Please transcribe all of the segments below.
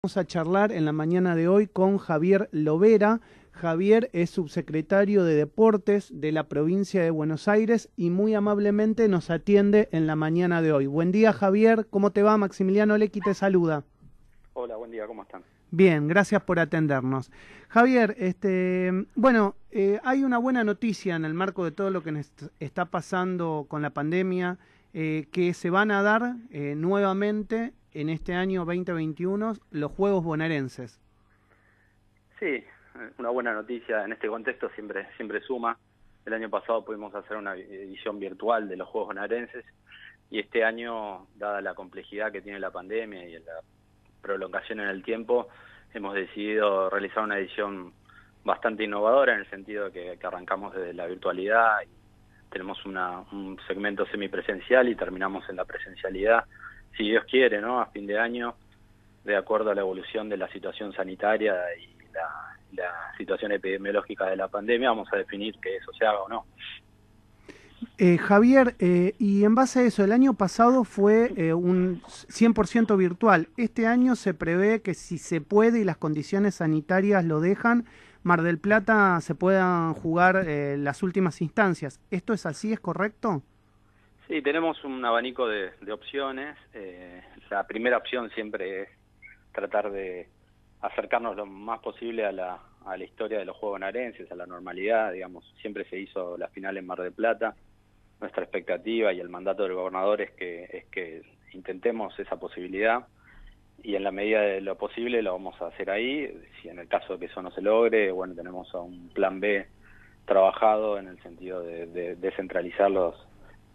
Vamos a charlar en la mañana de hoy con Javier Lovera. Javier es subsecretario de Deportes de la provincia de Buenos Aires y muy amablemente nos atiende en la mañana de hoy. Buen día, Javier. ¿Cómo te va? Maximiliano Lecky te saluda. Hola, buen día, ¿cómo están? Bien, gracias por atendernos. Javier, hay una buena noticia en el marco de todo lo que nos está pasando con la pandemia, que se van a dar nuevamente en este año 2021 los Juegos Bonaerenses. Sí, una buena noticia en este contexto siempre suma. El año pasado pudimos hacer una edición virtual de los Juegos Bonaerenses y este año, dada la complejidad que tiene la pandemia y la prolongación en el tiempo, hemos decidido realizar una edición bastante innovadora en el sentido de que arrancamos desde la virtualidad y tenemos un segmento semipresencial y terminamos en la presencialidad, si Dios quiere, ¿no? A fin de año, de acuerdo a la evolución de la situación sanitaria y la situación epidemiológica de la pandemia, vamos a definir que eso se haga o no. Javier, y en base a eso, el año pasado fue un 100% virtual. Este año se prevé que si se puede y las condiciones sanitarias lo dejan, Mar del Plata se puedan jugar las últimas instancias. ¿Esto es así? ¿Es correcto? Sí, tenemos un abanico de opciones. La primera opción siempre es tratar de acercarnos lo más posible a la historia de los Juegos Bonaerenses, a la normalidad, digamos. Siempre se hizo la final en Mar del Plata. Nuestra expectativa y el mandato del gobernador es que intentemos esa posibilidad y en la medida de lo posible lo vamos a hacer ahí. Si en el caso de que eso no se logre, bueno, tenemos un plan B trabajado en el sentido de descentralizar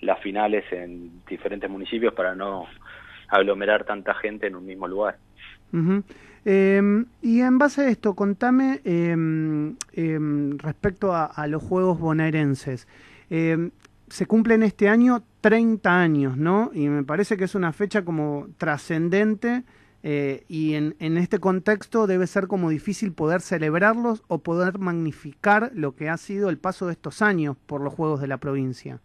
las finales en diferentes municipios para no aglomerar tanta gente en un mismo lugar. Uh-huh. Y en base a esto, contame respecto a los Juegos Bonaerenses. Se cumplen este año 30 años, ¿no? Y me parece que es una fecha como trascendente y en este contexto debe ser como difícil poder celebrarlos o poder magnificar lo que ha sido el paso de estos años por los Juegos de la provincia.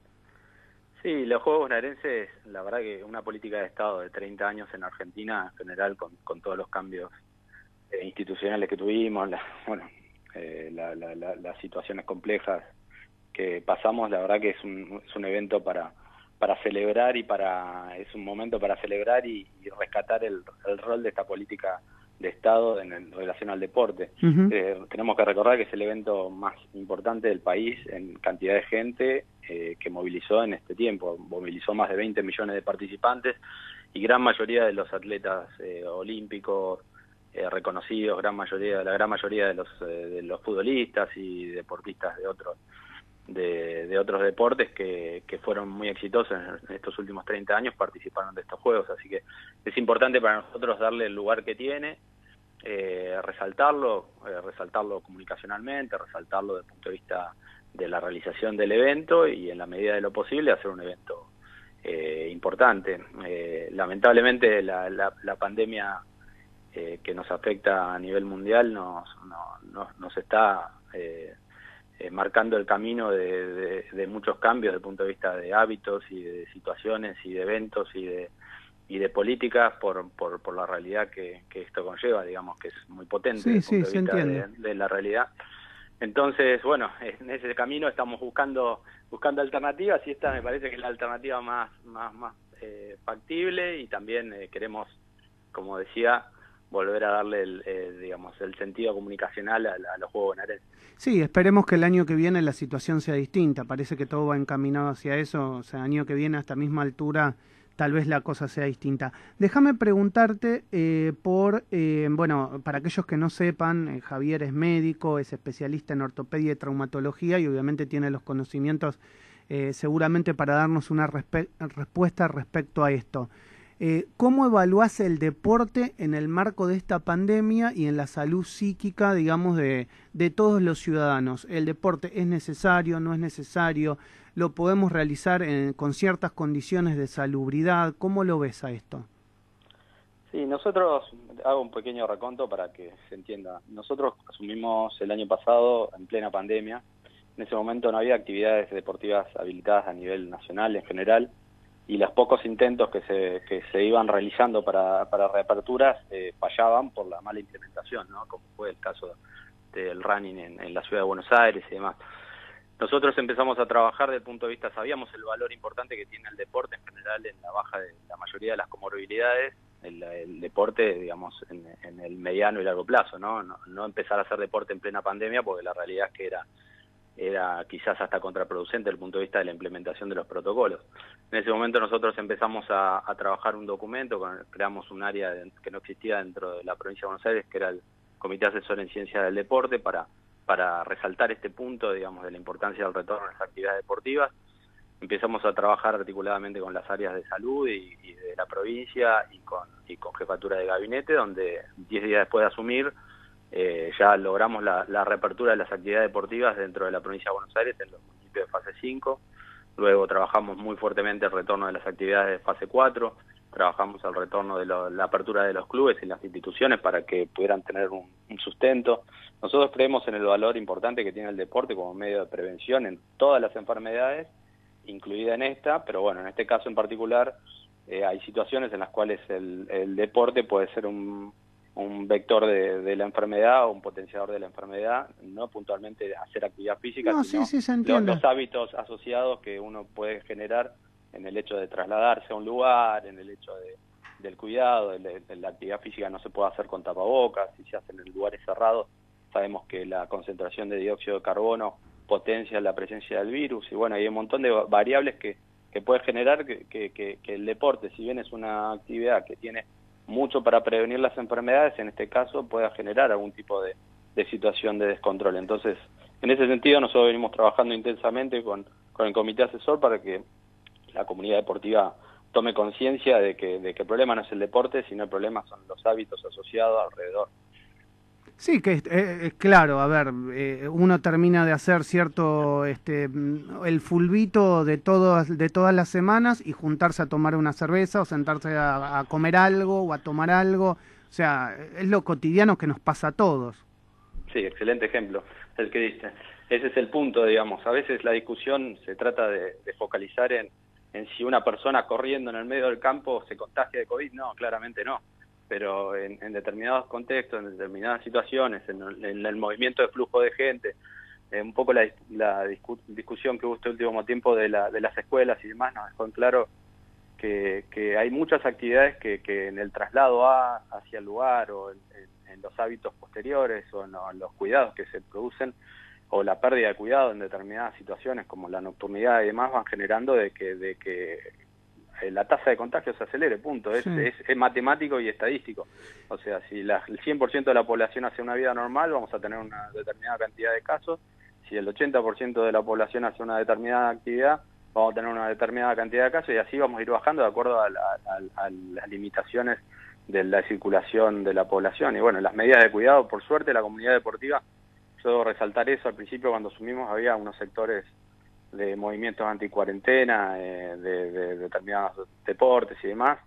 Sí, los Juegos Bonaerenses, la verdad que una política de Estado de 30 años en Argentina, en general, con todos los cambios institucionales que tuvimos, las situaciones complejas que pasamos, la verdad que es un evento para celebrar es un momento para celebrar y rescatar el rol de esta política de Estado en relación al deporte. Uh-huh. Tenemos que recordar que es el evento más importante del país en cantidad de gente que movilizó en este tiempo. Movilizó más de 20 millones de participantes y gran mayoría de los atletas olímpicos reconocidos, la gran mayoría de los futbolistas y deportistas de otros deportes que fueron muy exitosos en estos últimos 30 años participaron de estos Juegos, así que es importante para nosotros darle el lugar que tiene, resaltarlo comunicacionalmente, resaltarlo desde el punto de vista de la realización del evento y en la medida de lo posible hacer un evento importante. Lamentablemente la pandemia que nos afecta a nivel mundial nos está marcando el camino de muchos cambios desde el punto de vista de hábitos y de situaciones y de eventos y de políticas por la realidad que esto conlleva, digamos que es muy potente desde el punto de vista de la realidad. Entonces, bueno, en ese camino estamos buscando alternativas y esta me parece que es la alternativa más factible y también queremos, como decía, volver a darle el sentido comunicacional a los Juegos Bonaerenses. Sí, esperemos que el año que viene la situación sea distinta. Parece que todo va encaminado hacia eso. O sea, el año que viene a esta misma altura tal vez la cosa sea distinta. Déjame preguntarte para aquellos que no sepan, Javier es médico, es especialista en ortopedia y traumatología y obviamente tiene los conocimientos seguramente para darnos una respuesta respecto a esto. ¿Cómo evaluás el deporte en el marco de esta pandemia y en la salud psíquica, digamos, de todos los ciudadanos? ¿El deporte es necesario, no es necesario? ¿Lo podemos realizar con ciertas condiciones de salubridad? ¿Cómo lo ves a esto? Sí, nosotros, hago un pequeño raconto para que se entienda. Nosotros asumimos el año pasado en plena pandemia. En ese momento no había actividades deportivas habilitadas a nivel nacional en general. y los pocos intentos que se iban realizando para reaperturas fallaban por la mala implementación, ¿no? Como fue el caso del running en la ciudad de Buenos Aires y demás. Nosotros empezamos a trabajar desde el punto de vista, sabíamos el valor importante que tiene el deporte en general en la baja de la mayoría de las comorbilidades, el deporte, digamos, en el mediano y largo plazo, ¿no? No empezar a hacer deporte en plena pandemia, porque la realidad es que era quizás hasta contraproducente desde el punto de vista de la implementación de los protocolos. En ese momento nosotros empezamos a trabajar un documento, creamos un área que no existía dentro de la provincia de Buenos Aires, que era el Comité Asesor en Ciencia del Deporte, para resaltar este punto, digamos, de la importancia del retorno a las actividades deportivas. Empezamos a trabajar articuladamente con las áreas de salud y de la provincia y con jefatura de gabinete, donde 10 días después de asumir ya logramos la reapertura de las actividades deportivas dentro de la provincia de Buenos Aires en los municipios de fase 5. Luego trabajamos muy fuertemente el retorno de las actividades de fase 4, trabajamos el retorno de la apertura de los clubes y las instituciones para que pudieran tener un sustento. Nosotros creemos en el valor importante que tiene el deporte como medio de prevención en todas las enfermedades, incluida en esta, pero bueno, en este caso en particular hay situaciones en las cuales el deporte puede ser un vector de la enfermedad o un potenciador de la enfermedad, no puntualmente hacer actividad física, No, sino sí, se entiende. los hábitos asociados que uno puede generar en el hecho de trasladarse a un lugar, en el hecho del cuidado, de la actividad física no se puede hacer con tapabocas, si se hace en lugares cerrados, sabemos que la concentración de dióxido de carbono potencia la presencia del virus, y bueno, hay un montón de variables que puede generar que el deporte, si bien es una actividad que tiene mucho para prevenir las enfermedades, en este caso pueda generar algún tipo de situación de descontrol. Entonces, en ese sentido nosotros venimos trabajando intensamente con el comité asesor para que la comunidad deportiva tome conciencia de que el problema no es el deporte, sino el problema son los hábitos asociados alrededor. Sí, que claro, a ver, uno termina de hacer cierto, el fulbito de todas las semanas y juntarse a tomar una cerveza o sentarse a comer algo o a tomar algo, o sea, es lo cotidiano que nos pasa a todos. Sí, excelente ejemplo el que diste. Ese es el punto, digamos, a veces la discusión se trata de focalizar en si una persona corriendo en el medio del campo se contagia de COVID, no, claramente no. Pero en determinados contextos, en determinadas situaciones, en el movimiento de flujo de gente, un poco la discusión que hubo este último tiempo de las escuelas y demás nos dejó en claro que hay muchas actividades que en el traslado hacia el lugar o en los hábitos posteriores o en los cuidados que se producen o la pérdida de cuidado en determinadas situaciones como la nocturnidad y demás van generando de que la tasa de contagio se acelere, punto. Es matemático y estadístico. O sea, si el 100% de la población hace una vida normal, vamos a tener una determinada cantidad de casos. Si el 80% de la población hace una determinada actividad, vamos a tener una determinada cantidad de casos y así vamos a ir bajando de acuerdo a las limitaciones de la circulación de la población. Y bueno, las medidas de cuidado, por suerte, la comunidad deportiva, yo debo resaltar eso, al principio cuando asumimos había unos sectores de movimientos anticuarentena, de determinados deportes y demás.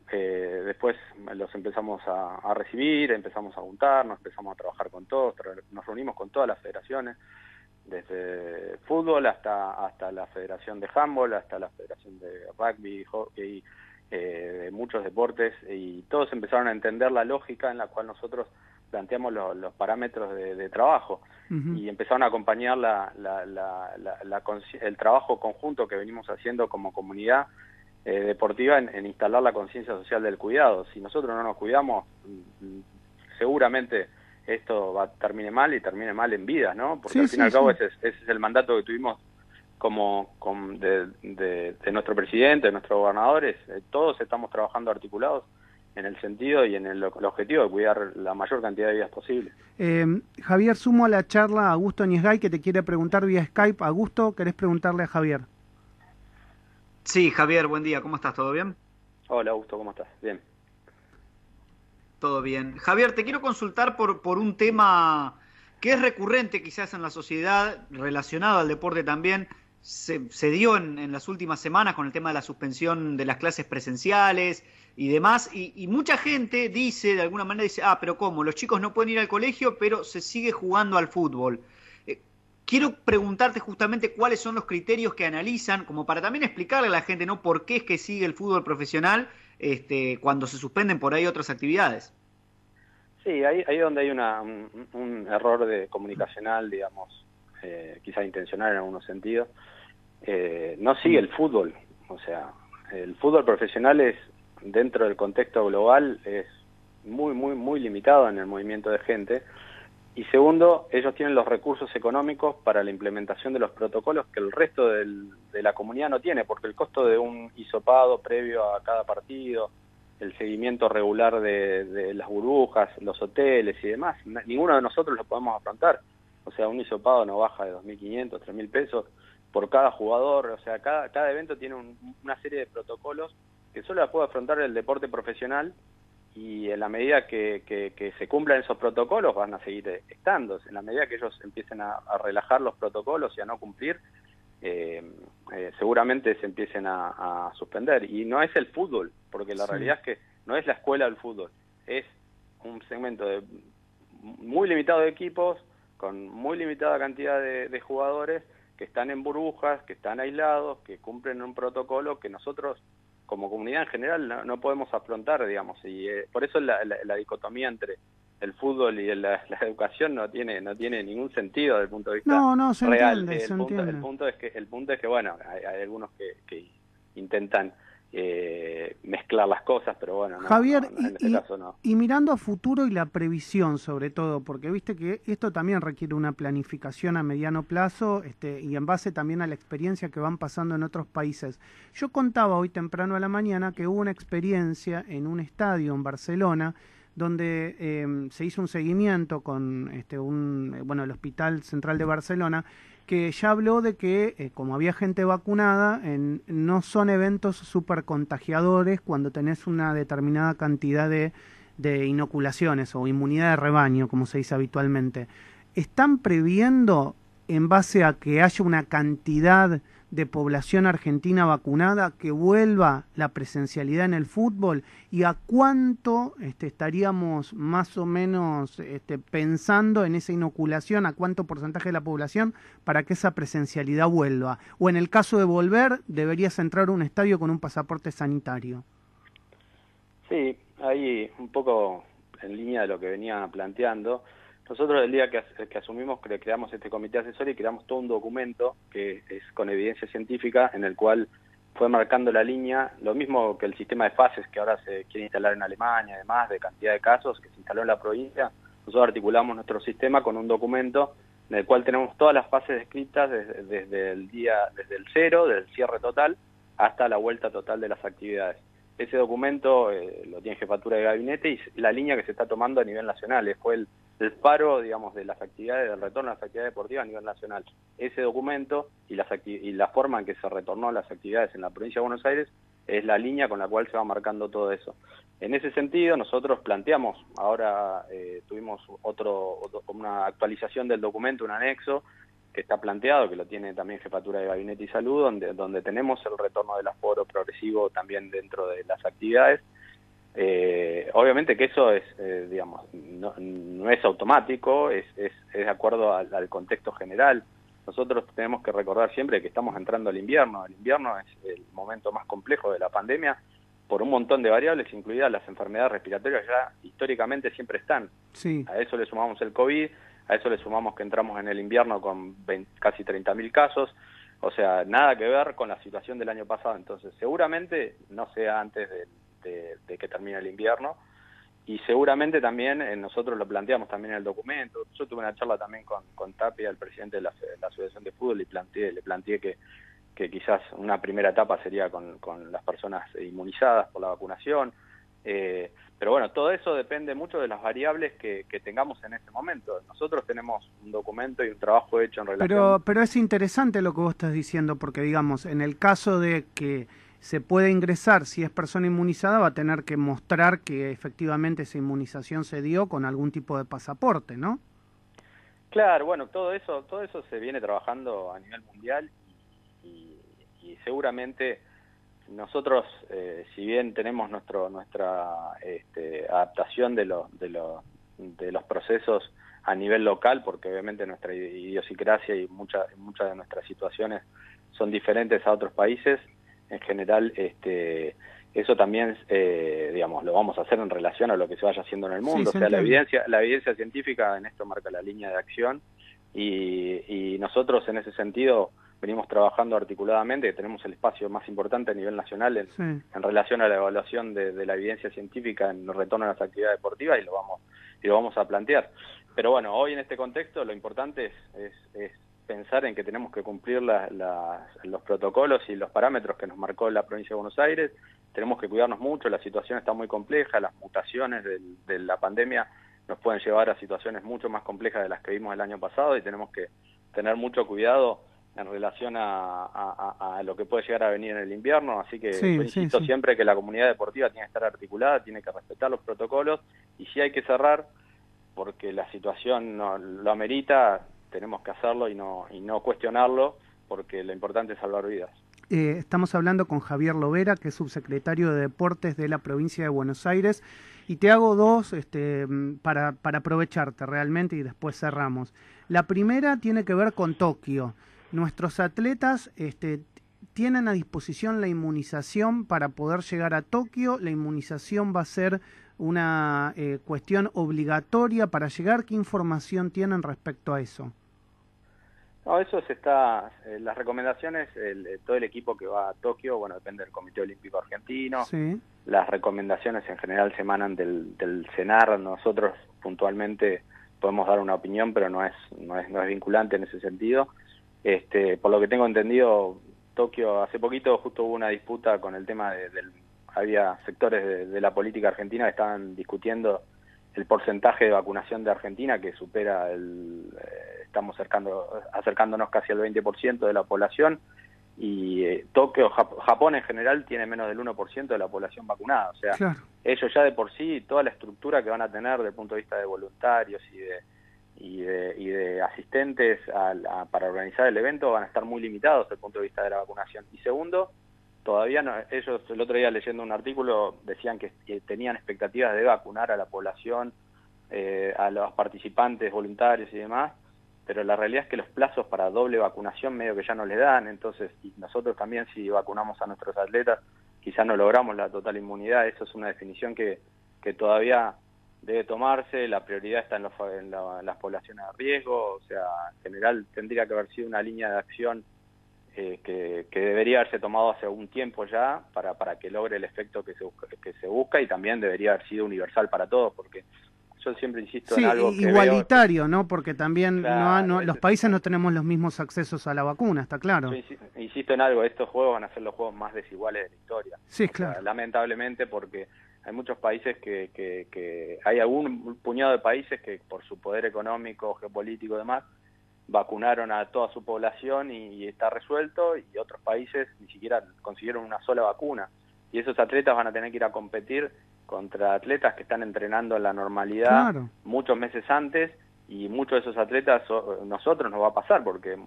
Después los empezamos a recibir, empezamos a juntarnos, empezamos a trabajar con todos, nos reunimos con todas las federaciones, desde fútbol hasta la federación de handball, hasta la federación de rugby, hockey, de muchos deportes, y todos empezaron a entender la lógica en la cual nosotros planteamos los parámetros de trabajo. Uh-huh. Y empezaron a acompañar el trabajo conjunto que venimos haciendo como comunidad deportiva en instalar la conciencia social del cuidado. Si nosotros no nos cuidamos, seguramente esto termine mal y termine mal en vida, ¿no? Porque al fin y al cabo ese es el mandato que tuvimos de nuestro presidente, de nuestros gobernadores. Todos estamos trabajando articulados en el sentido y en el objetivo de cuidar la mayor cantidad de vidas posible. Javier, sumo a la charla a Augusto Niesgay, que te quiere preguntar vía Skype. Augusto, ¿querés preguntarle a Javier? Sí, Javier, buen día. ¿Cómo estás? ¿Todo bien? Hola, Augusto, ¿cómo estás? Bien. Todo bien. Javier, te quiero consultar por un tema que es recurrente quizás en la sociedad, relacionado al deporte también. Se dio en las últimas semanas con el tema de la suspensión de las clases presenciales y demás, y mucha gente dice, de alguna manera dice, pero ¿cómo? Los chicos no pueden ir al colegio, pero se sigue jugando al fútbol. quiero preguntarte justamente cuáles son los criterios que analizan, como para también explicarle a la gente, ¿no? ¿Por qué es que sigue el fútbol profesional cuando se suspenden por ahí otras actividades? Sí, ahí donde hay un error comunicacional, digamos, quizás intencional en algunos sentidos. No sigue el fútbol, o sea, el fútbol profesional es, dentro del contexto global, es muy limitado en el movimiento de gente. Y segundo, ellos tienen los recursos económicos para la implementación de los protocolos que el resto de la comunidad no tiene, porque el costo de un hisopado previo a cada partido, el seguimiento regular de las burbujas, los hoteles y demás, ninguno de nosotros lo podemos afrontar. O sea, un hisopado no baja de 2.500, 3.000 pesos por cada jugador. O sea, cada evento tiene una serie de protocolos que solo la puede afrontar el deporte profesional, y en la medida que se cumplan esos protocolos van a seguir estando. En la medida que ellos empiecen a relajar los protocolos y a no cumplir, seguramente se empiecen a suspender. Y no es el fútbol, porque la realidad es que no es la escuela del fútbol, es un segmento muy limitado de equipos, con muy limitada cantidad de jugadores, que están en burbujas, que están aislados, que cumplen un protocolo que nosotros como comunidad en general no podemos afrontar, digamos, y por eso la dicotomía entre el fútbol y la educación no tiene ningún sentido desde el punto de vista real. El punto es que bueno, hay algunos que intentan mezclar las cosas, pero bueno, Javier, en este caso no. Y mirando a futuro y la previsión sobre todo, porque viste que esto también requiere una planificación a mediano plazo, y en base también a la experiencia que van pasando en otros países. Yo contaba hoy temprano a la mañana que hubo una experiencia en un estadio en Barcelona donde se hizo un seguimiento con el Hospital Central de Barcelona, que ya habló de que, como había gente vacunada, no son eventos súper contagiadores cuando tenés una determinada cantidad de inoculaciones o inmunidad de rebaño, como se dice habitualmente. ¿Están previendo, en base a que haya una cantidad de población argentina vacunada, que vuelva la presencialidad en el fútbol? ¿Y a cuánto estaríamos más o menos pensando en esa inoculación, a cuánto porcentaje de la población para que esa presencialidad vuelva? O en el caso de volver, ¿deberías entrar a un estadio con un pasaporte sanitario? Sí, ahí un poco en línea de lo que venía planteando. Nosotros el día que asumimos, creamos este comité asesor y creamos todo un documento que es con evidencia científica, en el cual fue marcando la línea, lo mismo que el sistema de fases que ahora se quiere instalar en Alemania, además de cantidad de casos que se instaló en la provincia. Nosotros articulamos nuestro sistema con un documento en el cual tenemos todas las fases descritas desde el cero, desde el cierre total, hasta la vuelta total de las actividades. Ese documento lo tiene Jefatura de Gabinete y la línea que se está tomando a nivel nacional fue el paro, digamos, de las actividades, del retorno a las actividades deportivas a nivel nacional. Ese documento y la forma en que se retornó a las actividades en la provincia de Buenos Aires es la línea con la cual se va marcando todo eso. En ese sentido, nosotros planteamos, ahora tuvimos una actualización del documento, un anexo, que está planteado, que lo tiene también Jefatura de Gabinete y Salud, donde tenemos el retorno del aforo progresivo también dentro de las actividades. Obviamente que eso es, digamos, no es automático, es de acuerdo al contexto general. Nosotros tenemos que recordar siempre que estamos entrando al invierno. El invierno es el momento más complejo de la pandemia por un montón de variables, incluidas las enfermedades respiratorias, ya históricamente siempre están. Sí. A eso le sumamos el COVID, a eso le sumamos que entramos en el invierno con casi 30.000 casos, o sea, nada que ver con la situación del año pasado. Entonces, seguramente no sea antes de que termine el invierno, y seguramente también nosotros lo planteamos también en el documento. Yo tuve una charla también con Tapia, el presidente de la Asociación de Fútbol, y le planteé que quizás una primera etapa sería con las personas inmunizadas por la vacunación. Pero bueno, todo eso depende mucho de las variables que tengamos en este momento. Nosotros tenemos un documento y un trabajo hecho en relación... Pero es interesante lo que vos estás diciendo, porque digamos, en el caso de que se puede ingresar, si es persona inmunizada, va a tener que mostrar que efectivamente esa inmunización se dio con algún tipo de pasaporte, ¿no? Claro, bueno, todo eso se viene trabajando a nivel mundial y seguramente nosotros, si bien tenemos nuestra adaptación de los procesos a nivel local, porque obviamente nuestra idiosincrasia y muchas de nuestras situaciones son diferentes a otros países. En general, eso también, digamos, lo vamos a hacer en relación a lo que se vaya haciendo en el mundo. Sí, o sea, la evidencia científica en esto marca la línea de acción y nosotros en ese sentido venimos trabajando articuladamente, que tenemos el espacio más importante a nivel nacional en relación a la evaluación de la evidencia científica en el retorno a las actividades deportivas y lo vamos a plantear. Pero bueno, hoy en este contexto lo importante es pensar en que tenemos que cumplir los protocolos y los parámetros que nos marcó la provincia de Buenos Aires. Tenemos que cuidarnos mucho, la situación está muy compleja, las mutaciones de la pandemia nos pueden llevar a situaciones mucho más complejas de las que vimos el año pasado y tenemos que tener mucho cuidado en relación a lo que puede llegar a venir en el invierno, así que yo insisto siempre que la comunidad deportiva tiene que estar articulada, tiene que respetar los protocolos y si hay que cerrar porque la situación lo amerita, tenemos que hacerlo y no cuestionarlo porque lo importante es salvar vidas. Estamos hablando con Javier Lovera, que es subsecretario de Deportes de la provincia de Buenos Aires, y te hago dos para aprovecharte realmente y después cerramos. La primera tiene que ver con Tokio. Nuestros atletas tienen a disposición la inmunización para poder llegar a Tokio. La inmunización va a ser una cuestión obligatoria para llegar. ¿Qué información tienen respecto a eso? No, eso las recomendaciones, todo el equipo que va a Tokio, bueno, depende del Comité Olímpico Argentino. Sí. Las recomendaciones en general se emanan del CENAR. Nosotros puntualmente podemos dar una opinión, pero no es vinculante en ese sentido. Por lo que tengo entendido, Tokio hace poquito justo hubo una disputa con el tema había sectores de la política argentina que estaban discutiendo el porcentaje de vacunación de Argentina que supera estamos acercándonos casi al 20% de la población y Tokio, Japón en general tiene menos del 1% de la población vacunada, o sea, claro. Ellos ya de por sí, toda la estructura que van a tener desde el punto de vista de voluntarios y de asistentes para organizar el evento van a estar muy limitados desde el punto de vista de la vacunación. Y segundo, todavía no, ellos el otro día leyendo un artículo decían que tenían expectativas de vacunar a la población, a los participantes voluntarios y demás, pero la realidad es que los plazos para doble vacunación medio que ya no les dan, entonces y nosotros también si vacunamos a nuestros atletas quizás no logramos la total inmunidad. Eso es una definición que todavía debe tomarse. La prioridad está en las poblaciones de riesgo, o sea, en general tendría que haber sido una línea de acción que debería haberse tomado hace un tiempo ya para que logre el efecto que se busca y también debería haber sido universal para todos, porque yo siempre insisto en algo que igualitario, ¿no? Porque también claro, los países no tenemos los mismos accesos a la vacuna, está claro. Yo insisto en algo, estos juegos van a ser los juegos más desiguales de la historia. Sí, claro. Sea, lamentablemente porque hay muchos países que hay algún puñado de países que por su poder económico, geopolítico y demás, vacunaron a toda su población y está resuelto, y otros países ni siquiera consiguieron una sola vacuna. Y esos atletas van a tener que ir a competir contra atletas que están entrenando en la normalidad claro. Muchos meses antes, y muchos de esos atletas nosotros nos va a pasar, porque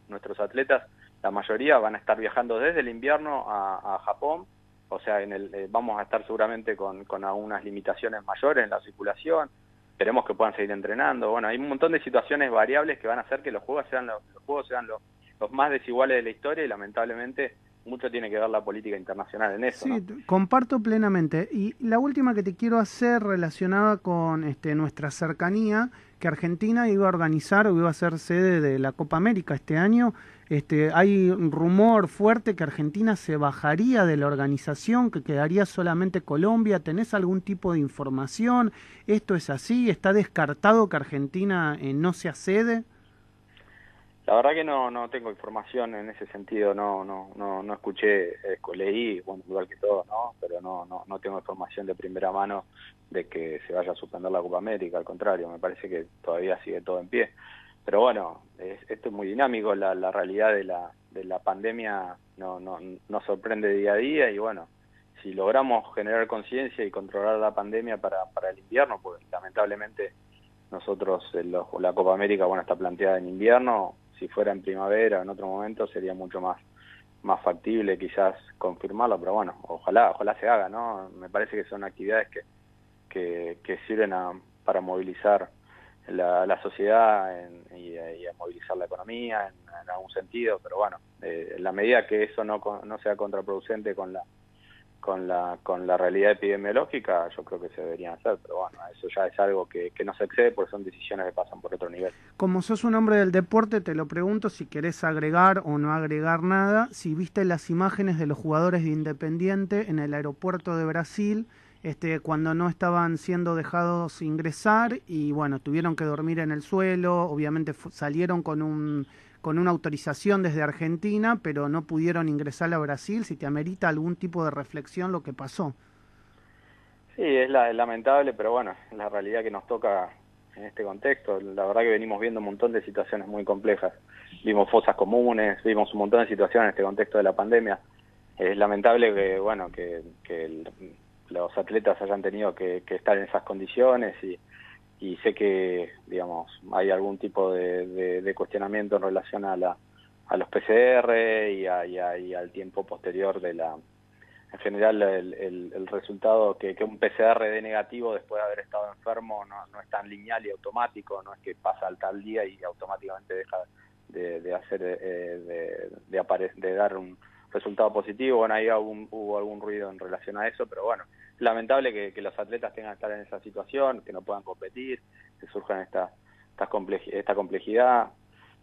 nuestros atletas, la mayoría van a estar viajando desde el invierno a Japón, o sea, vamos a estar seguramente con algunas limitaciones mayores en la circulación. Esperemos que puedan seguir entrenando. Bueno, hay un montón de situaciones variables que van a hacer que los juegos sean los más desiguales de la historia, y lamentablemente mucho tiene que ver la política internacional en eso. Sí, ¿no? Comparto plenamente. Y la última que te quiero hacer relacionada con nuestra cercanía, que Argentina iba a organizar o iba a ser sede de la Copa América este año. Hay un rumor fuerte que Argentina se bajaría de la organización, que quedaría solamente Colombia. ¿Tenés algún tipo de información? ¿Esto es así? ¿Está descartado que Argentina no sea sede? La verdad que no tengo información en ese sentido, no escuché, leí, bueno, igual que todo, ¿no? Pero no tengo información de primera mano de que se vaya a suspender la Copa América, al contrario, me parece que todavía sigue todo en pie. Pero bueno, esto es muy dinámico, la realidad de la pandemia nos sorprende día a día, y bueno, si logramos generar conciencia y controlar la pandemia para el invierno, pues lamentablemente nosotros la Copa América, bueno, está planteada en invierno. Si fuera en primavera o en otro momento sería mucho más factible quizás confirmarlo, pero bueno, ojalá se haga, ¿no? Me parece que son actividades que sirven para movilizar la sociedad y a movilizar la economía en algún sentido, pero bueno, en la medida que eso no sea contraproducente con la realidad epidemiológica, yo creo que se deberían hacer, pero bueno, eso ya es algo que no se excede porque son decisiones que pasan por otro nivel. Como sos un hombre del deporte, te lo pregunto si querés agregar o no agregar nada, si viste las imágenes de los jugadores de Independiente en el aeropuerto de Brasil, cuando no estaban siendo dejados ingresar y bueno, tuvieron que dormir en el suelo, obviamente salieron con una autorización desde Argentina, pero no pudieron ingresar a Brasil, si te amerita algún tipo de reflexión lo que pasó. Sí, es lamentable, pero bueno, es la realidad que nos toca en este contexto. La verdad que venimos viendo un montón de situaciones muy complejas. Vimos fosas comunes, vimos un montón de situaciones en este contexto de la pandemia. Es lamentable que, bueno, que los atletas hayan tenido que estar en esas condiciones y sé que, digamos, hay algún tipo de cuestionamiento en relación a los PCR y al tiempo posterior en general el resultado que un PCR dé negativo después de haber estado enfermo no es tan lineal y automático, no es que pasa al tal día y automáticamente deja de dar un resultado positivo. Bueno, ahí hubo algún ruido en relación a eso, pero bueno, es lamentable que los atletas tengan que estar en esa situación, que no puedan competir, que surjan esta complejidad,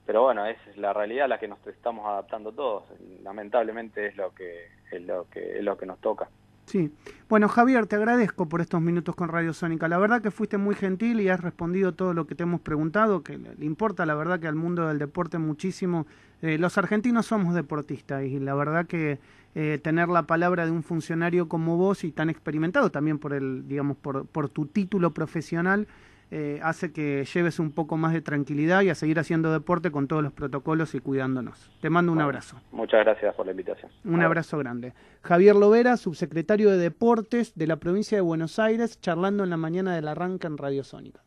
pero bueno, es la realidad a la que nos estamos adaptando todos. Lamentablemente es lo que nos toca. Sí. Bueno, Javier, te agradezco por estos minutos con Radio Sónica. La verdad que fuiste muy gentil y has respondido todo lo que te hemos preguntado, que le importa la verdad que al mundo del deporte muchísimo. Los argentinos somos deportistas y la verdad que tener la palabra de un funcionario como vos y tan experimentado también por tu título profesional hace que lleves un poco más de tranquilidad y a seguir haciendo deporte con todos los protocolos y cuidándonos. Te mando un abrazo. Muchas gracias por la invitación. Un abrazo grande. Javier Lovera, subsecretario de Deportes de la provincia de Buenos Aires, charlando en la mañana del arranque en Radio Sónica.